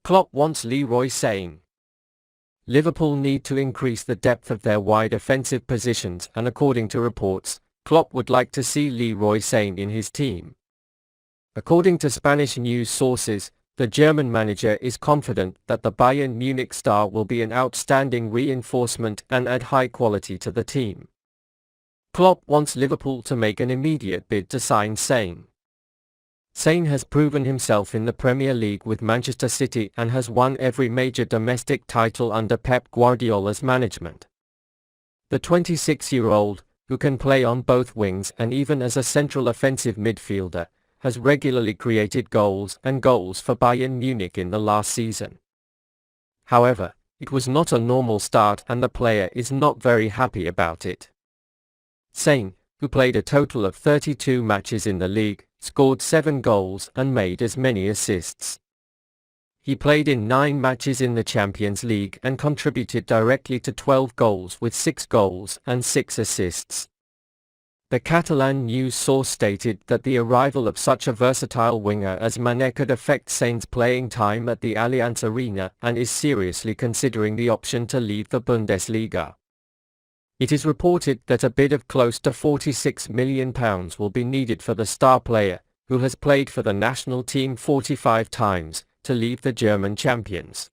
Klopp wants Leroy Sane. Liverpool need to increase the depth of their wide offensive positions, and according to reports, Klopp would like to see Leroy Sane in his team. According to Spanish news sources, the German manager is confident that the Bayern Munich star will be an outstanding reinforcement and add high quality to the team. Klopp wants Liverpool to make an immediate bid to sign Sane. Sane has proven himself in the Premier League with Manchester City and has won every major domestic title under Pep Guardiola's management. The 26-year-old, who can play on both wings and even as a central offensive midfielder, has regularly created goals for Bayern Munich in the last season. However, it was not a normal start and the player is not very happy about it. Sane, who played a total of 32 matches in the league, scored 7 goals and made as many assists. He played in 9 matches in the Champions League and contributed directly to 12 goals with 6 goals and 6 assists. The Catalan news source stated that the arrival of such a versatile winger as Mané could affect Sane's playing time at the Allianz Arena and is seriously considering the option to leave the Bundesliga. It is reported that a bid of close to £46 million will be needed for the star player, who has played for the national team 45 times, to leave the German champions.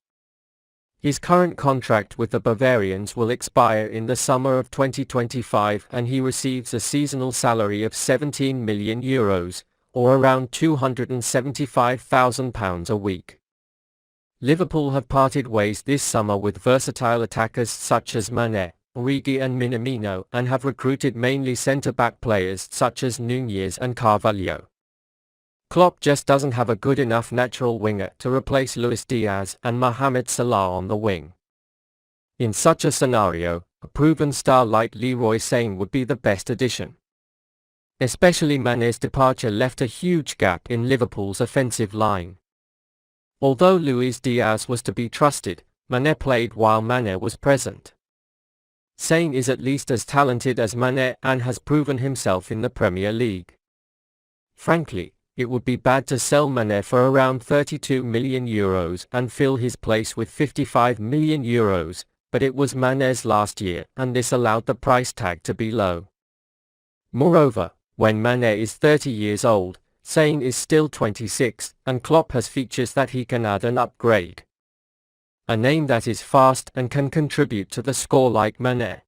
His current contract with the Bavarians will expire in the summer of 2025 and he receives a seasonal salary of €17 million, or around £275,000 a week. Liverpool have parted ways this summer with versatile attackers such as Mané, Origi and Minamino, and have recruited mainly centre-back players such as Nunez and Carvalho. Klopp just doesn't have a good enough natural winger to replace Luis Diaz and Mohamed Salah on the wing. In such a scenario, a proven star like Leroy Sane would be the best addition. Especially Mané's departure left a huge gap in Liverpool's offensive line. Although Luis Diaz was to be trusted, Mané played while Mané was present. Sane is at least as talented as Mané and has proven himself in the Premier League. Frankly, it would be bad to sell Mané for around €32 million and fill his place with €55 million, but it was Mané's last year and this allowed the price tag to be low. Moreover, when Mané is 30 years old, Sane is still 26, and Klopp has features that he can add and upgrade. A name that is fast and can contribute to the score like Mané.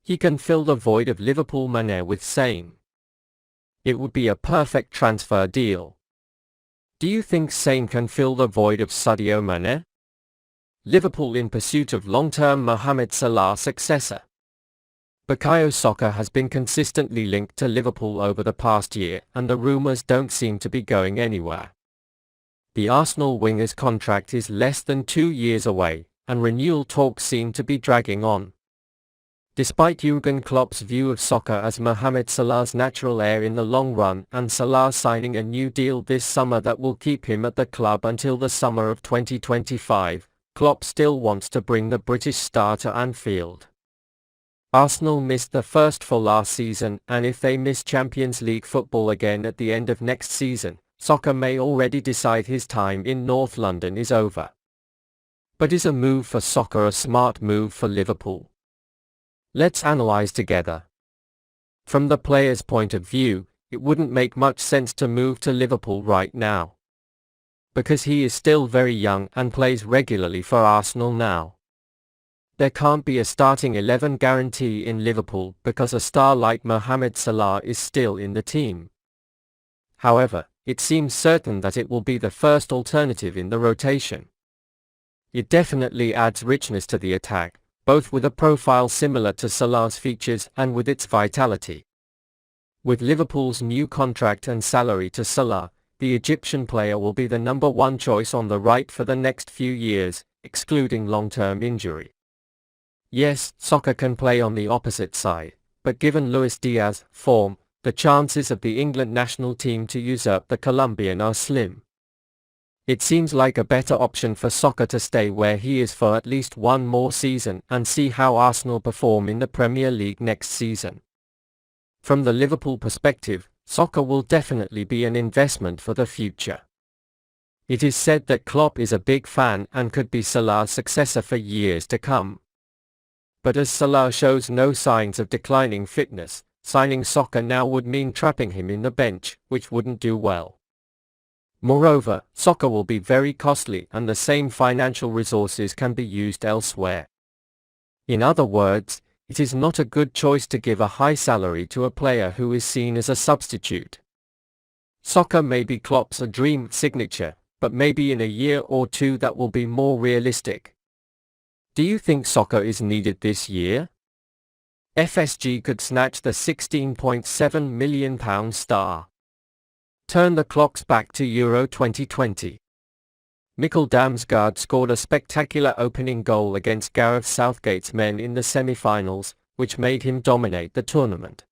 He can fill the void of Liverpool Mané with Sane. It would be a perfect transfer deal. Do you think Sane can fill the void of Sadio Mané? Liverpool in pursuit of long-term Mohamed Salah successor. Bukayo Saka has been consistently linked to Liverpool over the past year and the rumours don't seem to be going anywhere. The Arsenal winger's contract is less than 2 years away, and renewal talks seem to be dragging on. Despite Jürgen Klopp's view of Saka as Mohamed Salah's natural heir in the long run and Salah signing a new deal this summer that will keep him at the club until the summer of 2025, Klopp still wants to bring the British star to Anfield. Arsenal missed the first for last season, and if they miss Champions League football again at the end of next season, Saka may already decide his time in North London is over. But is a move for Saka a smart move for Liverpool? Let's analyze together. From the player's point of view, it wouldn't make much sense to move to Liverpool right now. Because he is still very young and plays regularly for Arsenal now. There can't be a starting 11 guarantee in Liverpool because a star like Mohamed Salah is still in the team. However, it seems certain that it will be the first alternative in the rotation. It definitely adds richness to the attack, both with a profile similar to Salah's features and with its vitality. With Liverpool's new contract and salary to Salah, the Egyptian player will be the number 1 choice on the right for the next few years, excluding long-term injury. Yes, Saka can play on the opposite side, but given Luis Diaz's form, the chances of the England national team to usurp the Colombian are slim. It seems like a better option for Saka to stay where he is for at least one more season and see how Arsenal perform in the Premier League next season. From the Liverpool perspective, Saka will definitely be an investment for the future. It is said that Klopp is a big fan and could be Salah's successor for years to come. But as Salah shows no signs of declining fitness, signing Saka now would mean trapping him in the bench, which wouldn't do well. Moreover, Saka will be very costly and the same financial resources can be used elsewhere. In other words, it is not a good choice to give a high salary to a player who is seen as a substitute. Saka may be Klopp's dream signature, but maybe in a year or two that will be more realistic. Do you think Saka is needed this year? FSG could snatch the £16.7 million star. Turn the clocks back to Euro 2020. Mikkel Damsgaard scored a spectacular opening goal against Gareth Southgate's men in the semi-finals, which made him dominate the tournament.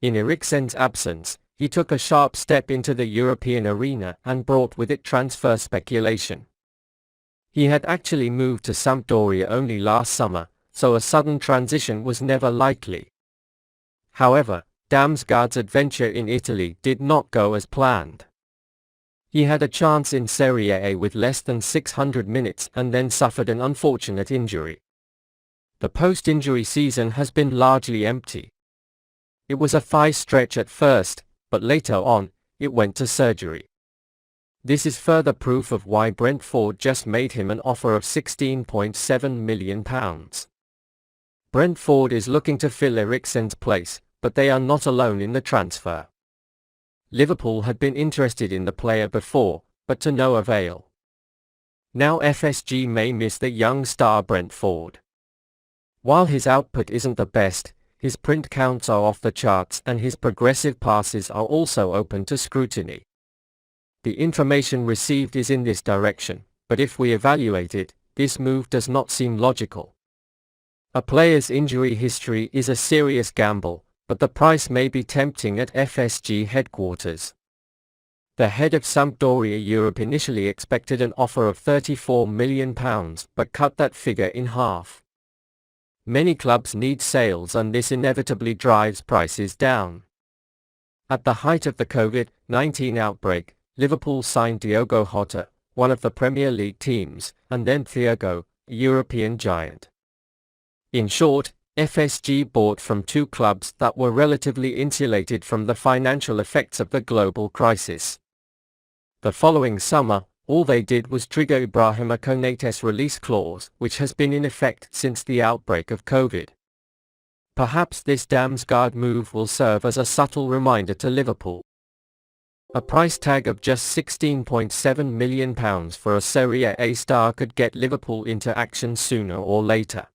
In Eriksen's absence, he took a sharp step into the European arena and brought with it transfer speculation. He had actually moved to Sampdoria only last summer, so a sudden transition was never likely. However, Damsgaard's adventure in Italy did not go as planned. He had a chance in Serie A with less than 600 minutes and then suffered an unfortunate injury. The post-injury season has been largely empty. It was a thigh stretch at first, but later on, it went to surgery. This is further proof of why Brentford just made him an offer of £16.7 million. Brentford is looking to fill Eriksen's place, but they are not alone in the transfer. Liverpool had been interested in the player before, but to no avail. Now FSG may miss the young star Brentford. While his output isn't the best, his print counts are off the charts and his progressive passes are also open to scrutiny. The information received is in this direction, but if we evaluate it, this move does not seem logical. A player's injury history is a serious gamble, but the price may be tempting at FSG headquarters. The head of Sampdoria Europe initially expected an offer of £34 million, but cut that figure in half. Many clubs need sales and this inevitably drives prices down. At the height of the COVID-19 outbreak, Liverpool signed Diogo Jota, one of the Premier League teams, and then Thiago, a European giant. In short, FSG bought from two clubs that were relatively insulated from the financial effects of the global crisis. The following summer, all they did was trigger Ibrahima Konate's release clause, which has been in effect since the outbreak of COVID. Perhaps this Damsgaard move will serve as a subtle reminder to Liverpool. A price tag of just £16.7 million for a Serie A star could get Liverpool into action sooner or later.